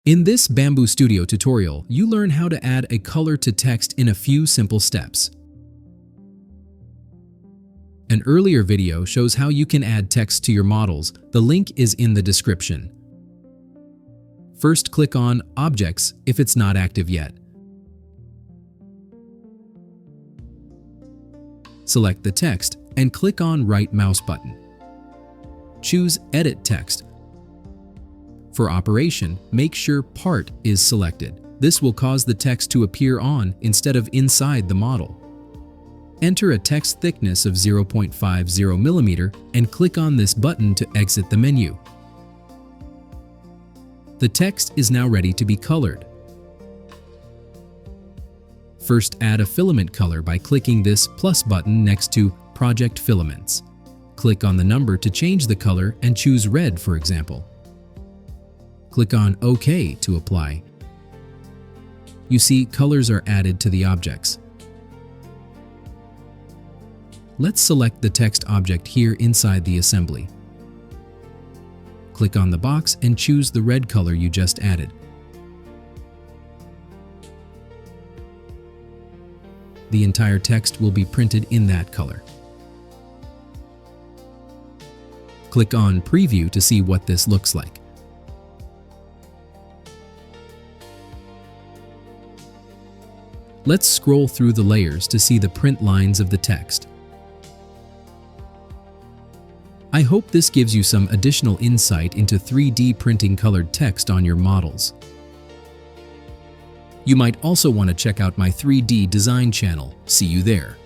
In this Bambu Studio tutorial, you learn how to add a color to text in a few simple steps. An earlier video shows how you can add text to your models. The link is in the description. First, click on Objects if it's not active yet. Select the text and click on right mouse button. Choose Edit Text. For operation, make sure Part is selected. This will cause the text to appear on instead of inside the model. Enter a text thickness of 0.50 mm and click on this button to exit the menu. The text is now ready to be colored. First, add a filament color by clicking this plus button next to Project Filaments. Click on the number to change the color and choose red, for example. Click on OK to apply. You see colors are added to the objects. Let's select the text object here inside the assembly. Click on the box and choose the red color you just added. The entire text will be printed in that color. Click on Preview to see what this looks like. Let's scroll through the layers to see the print lines of the text. I hope this gives you some additional insight into 3D printing colored text on your models. You might also want to check out my 3D design channel. See you there.